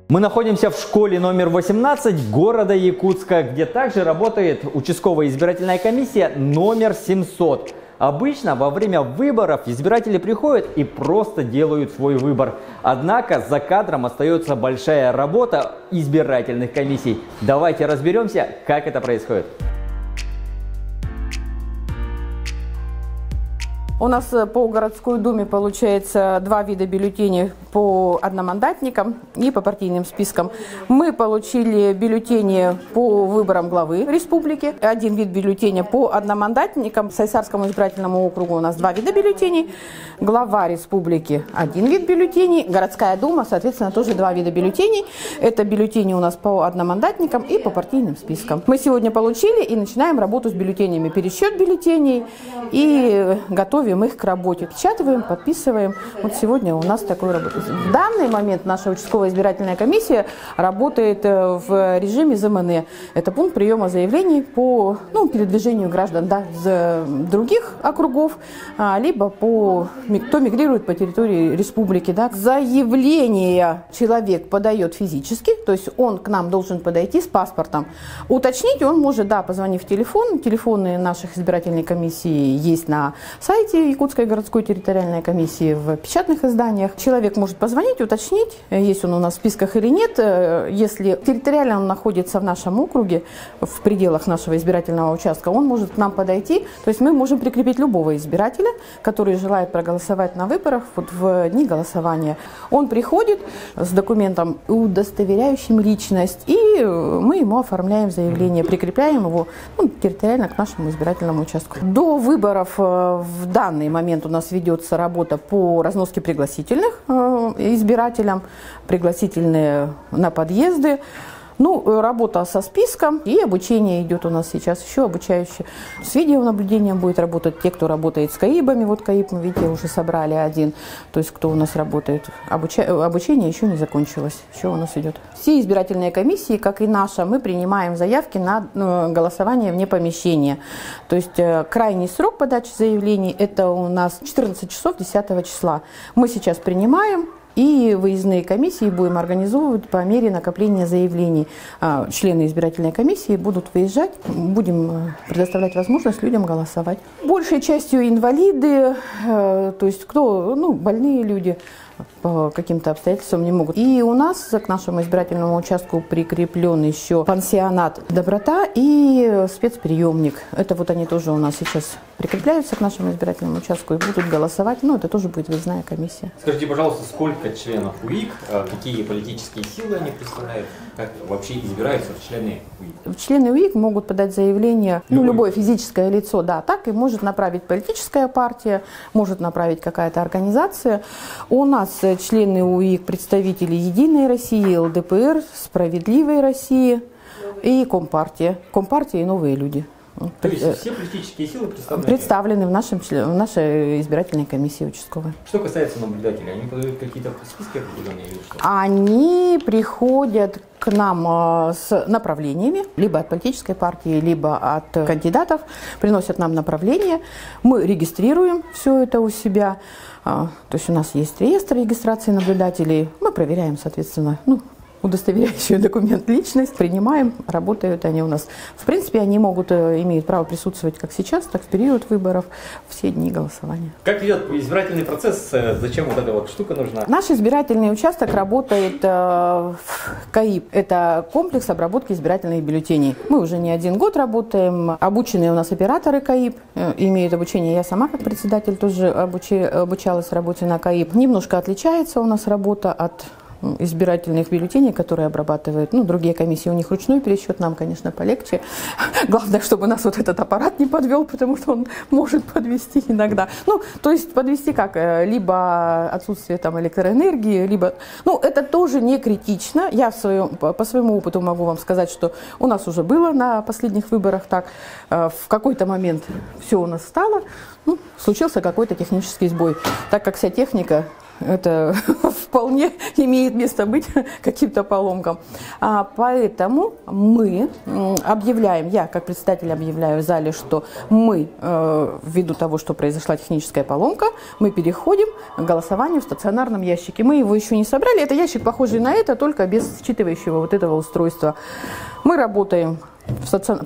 Мы находимся в школе номер 18 города Якутска, где также работает участковая избирательная комиссия номер 700. Обычно во время выборов избиратели приходят и просто делают свой выбор. Однако за кадром остается большая работа избирательных комиссий. Давайте разберемся, как это происходит. У нас по городской думе получается два вида бюллетеней по одномандатникам и по партийным спискам. Мы получили бюллетени по выборам главы республики, один вид бюллетеня по одномандатникам. В Сайсарскому избирательному округу у нас два вида бюллетеней. Глава республики один вид бюллетеней, городская дума, соответственно, тоже два вида бюллетеней. Это бюллетени у нас по одномандатникам и по партийным спискам. Мы сегодня получили и начинаем работу с бюллетенями, пересчет бюллетеней и готовим их к работе. Печатываем, подписываем. Вот сегодня у нас такой работа. В данный момент наша участковая избирательная комиссия работает в режиме ЗМН. Это пункт приема заявлений по передвижению граждан из других округов, либо кто мигрирует по территории республики. Заявление человек подает физически, то есть он к нам должен подойти с паспортом. Уточнить он может, позвонив в телефон. Телефоны наших избирательной комиссии есть на сайте Якутской городской территориальной комиссии, в печатных изданиях. Человек может позвонить, уточнить, есть он у нас в списках или нет. Если территориально он находится в нашем округе, в пределах нашего избирательного участка, он может к нам подойти. То есть мы можем прикрепить любого избирателя, который желает проголосовать на выборах в дни голосования. Он приходит с документом, удостоверяющим личность, и мы ему оформляем заявление, прикрепляем его территориально к нашему избирательному участку. До выборов в данный момент у нас ведется работа по разноске пригласительных избирателям, пригласительные на подъезды. Работа со списком и обучение идет у нас сейчас еще обучающее. С видеонаблюдением будет работать те, кто работает с КАИБами. Вот КАИБ мы, видите, уже собрали один. То есть, кто у нас работает. Обучение еще не закончилось. Еще у нас идет. Все избирательные комиссии, как и наша, мы принимаем заявки на голосование вне помещения. То есть, крайний срок подачи заявлений – это у нас 14 часов 10 числа. Мы сейчас принимаем. И выездные комиссии будем организовывать по мере накопления заявлений. Члены избирательной комиссии будут выезжать, будем предоставлять возможность людям голосовать. Большей частью инвалиды, то есть кто, больные люди по каким-то обстоятельствам не могут. И у нас к нашему избирательному участку прикреплен еще пансионат «Доброта» и спецприемник. Это они тоже у нас сейчас прикрепляются к нашему избирательному участку и будут голосовать. Это тоже будет выездная комиссия. Скажите, пожалуйста, сколько членов УИК, какие политические силы они представляют, как вообще избираются члены УИК? Члены УИК могут подать заявление, любое физическое лицо, так и может направить политическая партия, может направить какая-то организация. У нас члены УИК, представители «Единой России», ЛДПР, «Справедливой России» и Компартия. Компартия и «Новые люди». То есть все политические силы представлены в нашей избирательной комиссии участковой. Что касается наблюдателей, они подают какие-то списки определенные или что? Они приходят к нам с направлениями, либо от политической партии, либо от кандидатов, приносят нам направления. Мы регистрируем все это у себя. То есть у нас есть реестр регистрации наблюдателей. Мы проверяем, соответственно, удостоверяющий документ личность, принимаем, работают они у нас. В принципе, они имеют право присутствовать как сейчас, так и в период выборов, все дни голосования. Как идет избирательный процесс? Зачем эта штука нужна? Наш избирательный участок работает в КАИБ. Это комплекс обработки избирательных бюллетеней. Мы уже не один год работаем. Обученные у нас операторы КАИБ имеют обучение. Я сама как председатель тоже обучалась работе на КАИБ. Немножко отличается у нас работа от избирательных бюллетеней, которые обрабатывают другие комиссии. У них ручной пересчет, нам, конечно, полегче. Главное, чтобы нас этот аппарат не подвел, потому что он может подвести иногда. То есть подвести как? Либо отсутствие электроэнергии, либо... это тоже не критично. Я по своему опыту могу вам сказать, что у нас уже было на последних выборах так. В какой-то момент все у нас стало. Случился какой-то технический сбой. Так как вся техника это вполне имеет место быть каким-то поломкам. Поэтому мы объявляем, я как председатель объявляю в зале, что мы, ввиду того, что произошла техническая поломка, мы переходим к голосованию в стационарном ящике. Мы его еще не собрали. Это ящик, похожий на это, только без считывающего вот этого устройства. Мы работаем,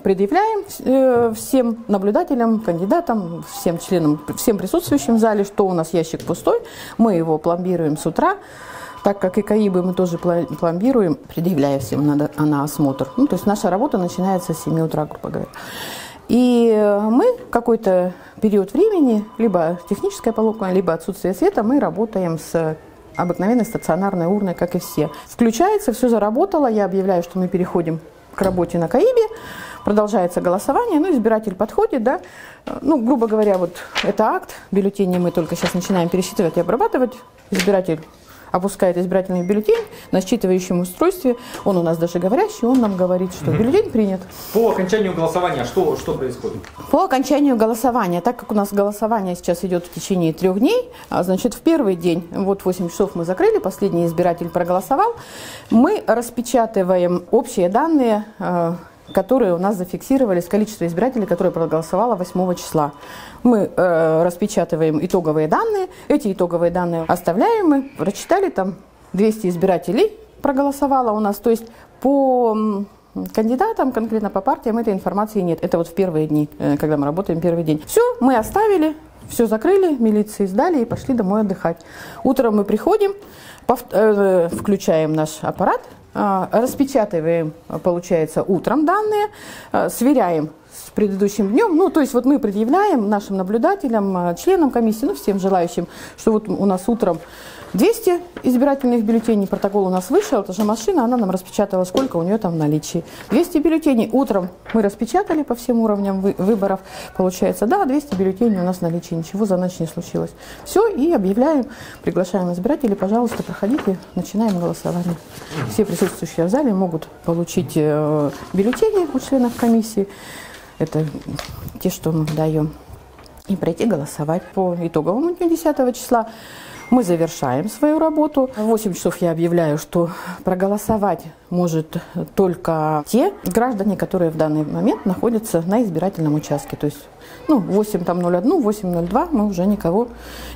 предъявляем всем наблюдателям, кандидатам, всем членам, всем присутствующим в зале, что у нас ящик пустой. Мы его пломбируем с утра, так как и КАИБы мы тоже пломбируем, предъявляя всем на осмотр. Ну, то есть наша работа начинается с 7 утра, грубо говоря. И мы какой-то период времени, либо техническая поломка, либо отсутствие света, мы работаем с обыкновенной стационарной урной, как и все. Включается, все заработало, я объявляю, что мы переходим к работе на КАИБе, продолжается голосование, ну, избиратель подходит, да, ну, грубо говоря, вот это акт, бюллетени мы только сейчас начинаем пересчитывать и обрабатывать, избиратель опускает избирательный бюллетень на считывающем устройстве, он у нас даже говорящий, он нам говорит, что бюллетень принят. По окончанию голосования что происходит? По окончанию голосования, так как у нас голосование сейчас идет в течение 3 дней, значит, в первый день, вот 8 часов мы закрыли, последний избиратель проголосовал, мы распечатываем общие данные, которые у нас зафиксировались, количество избирателей, которые проголосовало 8 числа. Мы распечатываем итоговые данные, эти итоговые данные оставляем, мы прочитали, там 200 избирателей проголосовало у нас, то есть по кандидатам, конкретно по партиям, этой информации нет. Это вот в первые дни, когда мы работаем первый день. Все, мы оставили, все закрыли, милиции сдали и пошли домой отдыхать. Утром мы приходим, включаем наш аппарат, распечатываем, получается, утром данные, сверяем с предыдущим днем. Ну, то есть вот мы предъявляем нашим наблюдателям, членам комиссии, ну, всем желающим, что вот у нас утром 200 избирательных бюллетеней, протокол у нас вышел, это же машина, она нам распечатала, сколько у нее там в наличии. 200 бюллетеней утром мы распечатали по всем уровням выборов, получается, да, 200 бюллетеней у нас в наличии, ничего за ночь не случилось. Все, и объявляем, приглашаем избирателей, пожалуйста, проходите, начинаем голосование. Все присутствующие в зале могут получить бюллетени у членов комиссии, это те, что мы даем, и пройти голосовать. По итоговому дню 10 числа мы завершаем свою работу. В 8 часов я объявляю, что проголосовать может только те граждане, которые в данный момент находятся на избирательном участке. То есть, ну, 8:01, 8:02 мы уже никого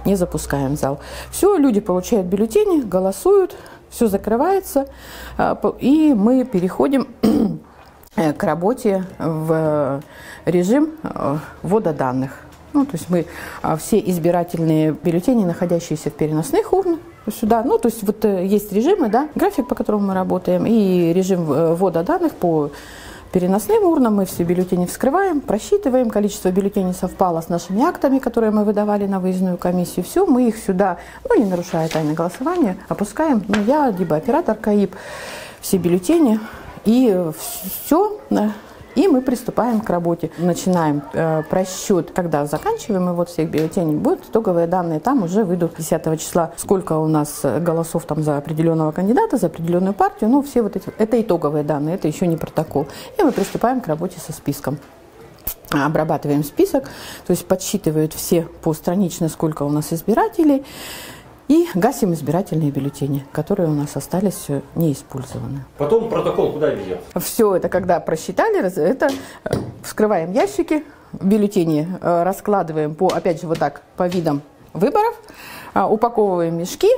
не запускаем в зал. Все, люди получают бюллетени, голосуют, все закрывается, и мы переходим к работе в режим ввода данных. Ну, то есть мы все избирательные бюллетени, находящиеся в переносных урнах, сюда, ну, то есть вот есть режимы, да, график, по которому мы работаем, и режим ввода данных по переносным урнам. Мы все бюллетени вскрываем, просчитываем, количество бюллетеней совпало с нашими актами, которые мы выдавали на выездную комиссию. Все, мы их сюда, ну, не нарушая тайны голосования, опускаем, ну, я, либо оператор КАИБ, все бюллетени, и все. И мы приступаем к работе. Начинаем просчет, когда заканчиваем, и вот всех бюллетеней будут итоговые данные, там уже выйдут 10 числа, сколько у нас голосов там за определенного кандидата, за определенную партию, ну, все вот эти, это итоговые данные, это еще не протокол. И мы приступаем к работе со списком. Обрабатываем список, то есть подсчитывают все постранично, сколько у нас избирателей, и гасим избирательные бюллетени, которые у нас остались неиспользованы. Потом протокол куда ведет? Все это, когда просчитали, это вскрываем ящики, бюллетени раскладываем по, опять же, вот так, по видам выборов, упаковываем мешки,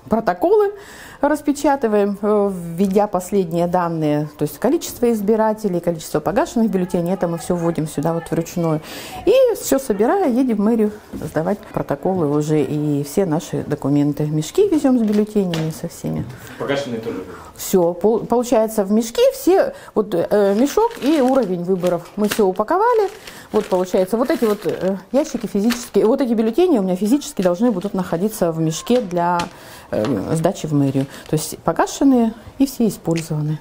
протоколы распечатываем, введя последние данные, то есть количество избирателей, количество погашенных бюллетеней, это мы все вводим сюда вот вручную. И все собирая, едем в мэрию сдавать протоколы уже и все наши документы. Мешки везем с бюллетенями, со всеми. Погашенные тоже? Все, получается в мешки все, вот мешок и уровень выборов. Мы все упаковали, вот получается, вот эти вот ящики физические, вот эти бюллетени у меня физически должны будут находиться в мешке для сдачи в мэрию. То есть погашенные и все использованные.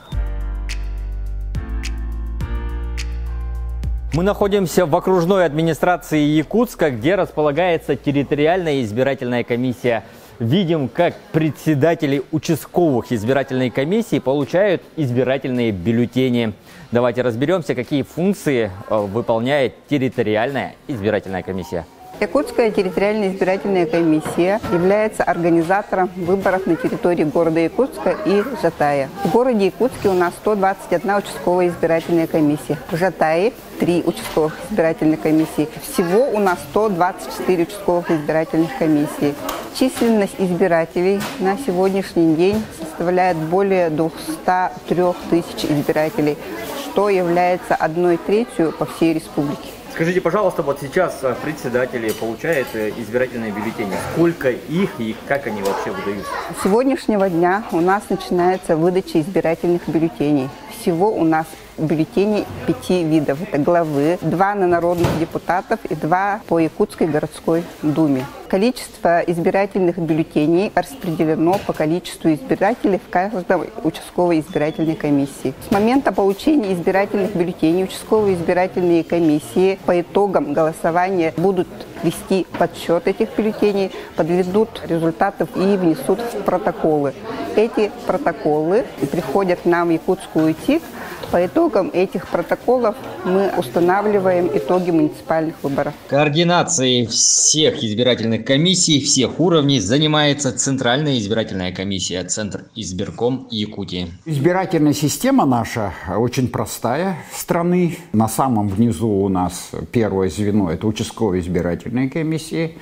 Мы находимся в окружной администрации Якутска, где располагается территориальная избирательная комиссия. Видим, как председатели участковых избирательной комиссии получают избирательные бюллетени. Давайте разберемся, какие функции выполняет территориальная избирательная комиссия. Якутская территориальная избирательная комиссия является организатором выборов на территории города Якутска и Жатая. В городе Якутске у нас 121 участковая избирательная комиссия. В Жатае 3 участковых избирательных комиссии. Всего у нас 124 участковых избирательных комиссий. Численность избирателей на сегодняшний день составляет более 203 тысяч избирателей, что является 1/3 по всей республике. Скажите, пожалуйста, вот сейчас председатели получают избирательные бюллетени. Сколько их и как они вообще выдаются? С сегодняшнего дня у нас начинается выдача избирательных бюллетеней. Всего у нас бюллетеней 5 видов. Это главы, 2 на народных депутатов и 2 по Якутской городской думе. Количество избирательных бюллетеней распределено по количеству избирателей в каждой участковой избирательной комиссии. С момента получения избирательных бюллетеней участковые избирательные комиссии по итогам голосования будут вести подсчет этих бюллетеней, подведут результаты и внесут в протоколы. Эти протоколы приходят к нам в Якутскую ТИК. По итогам этих протоколов мы устанавливаем итоги муниципальных выборов. Координацией всех избирательных комиссий, всех уровней занимается Центральная избирательная комиссия, Центр избирком Якутии. Избирательная система наша очень простая страны. На самом внизу у нас первое звено – это участковые избирательные комиссии.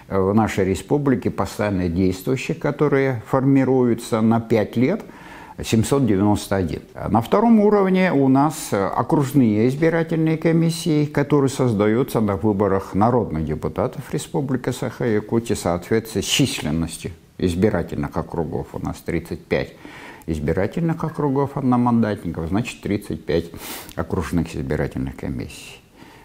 В нашей республике постоянно действующие, которые формируются на 5 лет. 791. На втором уровне у нас окружные избирательные комиссии, которые создаются на выборах народных депутатов Республики Саха-Якутия в соответствии с численностью избирательных округов. У нас 35 избирательных округов одномандатников, значит 35 окружных избирательных комиссий.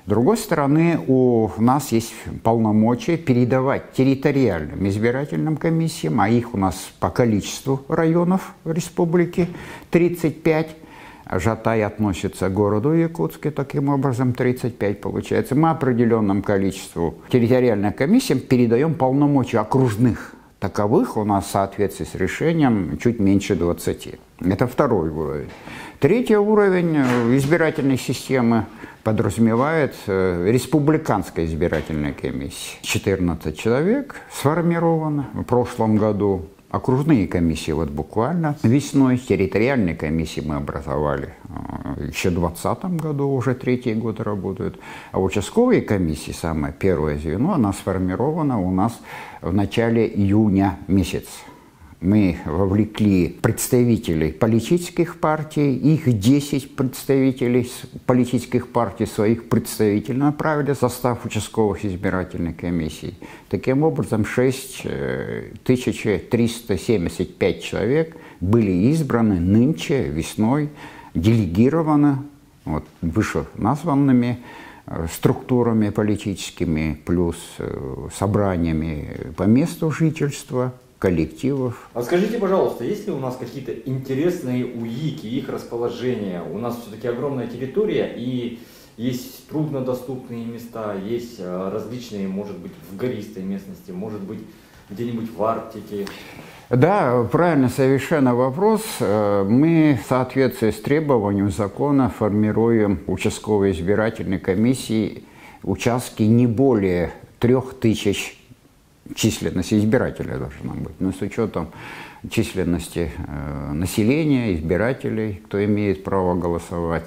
С другой стороны, у нас есть полномочия передавать территориальным избирательным комиссиям, а их у нас по количеству районов республики 35. Жатай относится к городу Якутске, таким образом 35 получается. Мы определенным количеству территориальным комиссиям передаем полномочия окружных. Таковых у нас в соответствии с решением чуть меньше 20. Это второй уровень. Третий уровень избирательной системы подразумевает республиканская избирательная комиссия. 14 человек сформировано в прошлом году. Окружные комиссии вот буквально весной, территориальные комиссии мы образовали еще в 2020 году, уже 3-й год работают. А участковые комиссии, самое первое звено, она сформирована у нас в начале июня месяца. Мы вовлекли представителей политических партий, их 10 представителей политических партий, своих представителей направили в состав участковых избирательных комиссий. Таким образом, 6375 человек были избраны нынче, весной, делегированы вот, вышеназванными структурами политическими, плюс собраниями по месту жительства, коллективов. А скажите, пожалуйста, есть ли у нас какие-то интересные УИКи, их расположение? У нас все-таки огромная территория, и есть труднодоступные места, есть различные, может быть, в гористой местности, может быть, где-нибудь в Арктике. Да, правильно совершенно вопрос. Мы в соответствии с требованием закона формируем участковые избирательные комиссии, участки не более 3000 численность избирателей должна быть, но с учетом численности населения, избирателей, кто имеет право голосовать.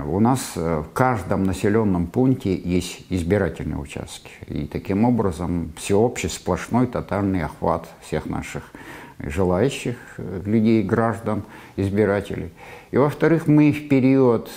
У нас в каждом населенном пункте есть избирательные участки. И таким образом всеобщий сплошной тотальный охват всех наших желающих людей, граждан, избирателей. И во-вторых, мы в период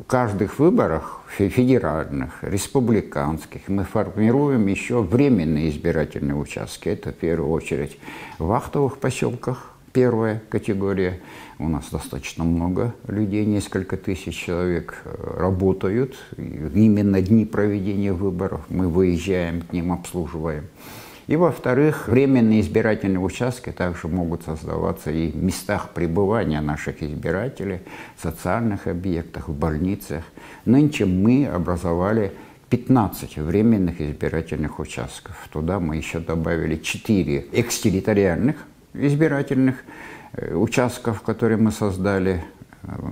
каждых выборов, федеральных, республиканских, мы формируем еще временные избирательные участки. Это в первую очередь в вахтовых поселках, первая категория. У нас достаточно много людей, несколько тысяч человек работают. Именно дни проведения выборов мы выезжаем к ним, обслуживаем. И, во-вторых, временные избирательные участки также могут создаваться и в местах пребывания наших избирателей, в социальных объектах, в больницах. Нынче мы образовали 15 временных избирательных участков. Туда мы еще добавили 4 экстерриториальных избирательных участков, которые мы создали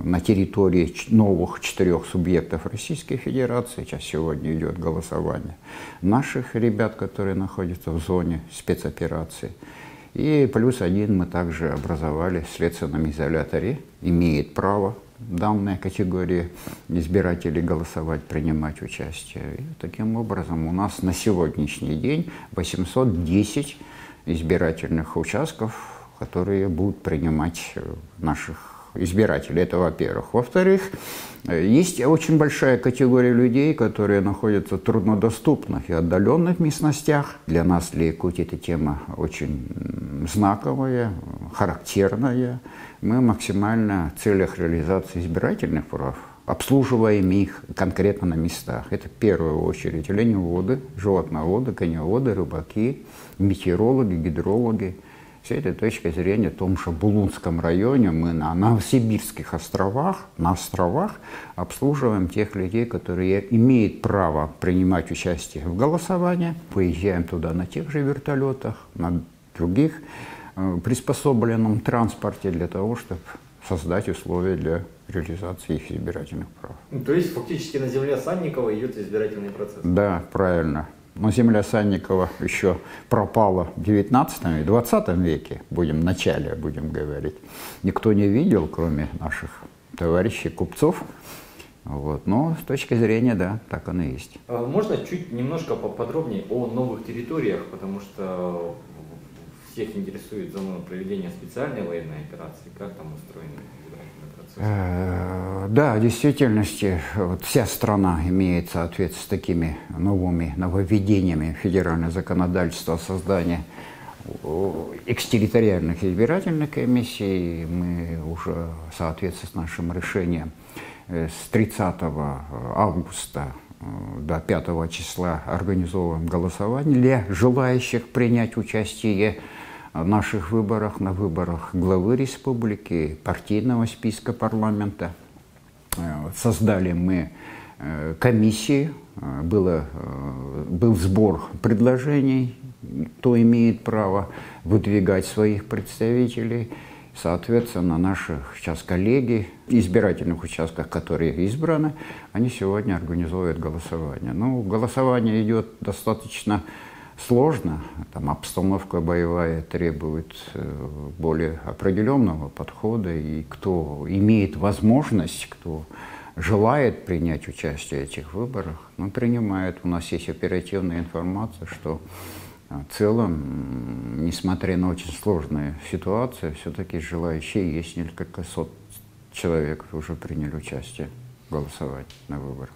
на территории новых 4 субъектов Российской Федерации. Сейчас сегодня идет голосование наших ребят, которые находятся в зоне спецоперации. И плюс 1 мы также образовали в следственном изоляторе. Имеет право данная категория избирателей голосовать, принимать участие. И таким образом у нас на сегодняшний день 810 избирательных участков, которые будут принимать наших избирателей. Это во-первых. Во-вторых, есть очень большая категория людей, которые находятся в труднодоступных и отдаленных местностях. Для нас, для Якутии, эта тема очень знаковая, характерная. Мы максимально в целях реализации избирательных прав обслуживаем их конкретно на местах. Это в первую очередь оленеводы, животноводы, коневоды, рыбаки, метеорологи, гидрологи. С этой точки зрения, в том же Булунском районе мы на Новосибирских островах, обслуживаем тех людей, которые имеют право принимать участие в голосовании. Поезжаем туда на тех же вертолетах, на других приспособленном транспорте для того, чтобы создать условия для реализации их избирательных прав. То есть фактически на земле Санникова идет избирательный процесс? Да, правильно. Но земля Санникова еще пропала в 19 и 20 веке, в начале будем говорить. Никто не видел, кроме наших товарищей купцов. Вот. Но с точки зрения, да, так оно и есть. Можно чуть немножко поподробнее о новых территориях, потому что всех интересует зона проведения специальной военной операции. Как там устроен избирательный процесс? Да, в действительности вот вся страна имеет соответствие с такими нововведениями федерального законодательства о создании экстерриториальных избирательных комиссий. Мы уже в соответствии с нашим решением с 30 августа до 5 числа организовываем голосование для желающих принять участие в наших выборах, на выборах главы республики, партийного списка парламента. Создали мы комиссии, был сбор предложений, кто имеет право выдвигать своих представителей. Соответственно, наши сейчас коллеги в избирательных участках, которые избраны, они сегодня организуют голосование. Ну, голосование идет достаточно сложно, там обстановка боевая требует более определенного подхода, и кто имеет возможность, кто желает принять участие в этих выборах, он принимает. У нас есть оперативная информация, что в целом, несмотря на очень сложную ситуацию, все-таки желающие есть, несколько сот человек уже приняли участие в голосовании на выборах.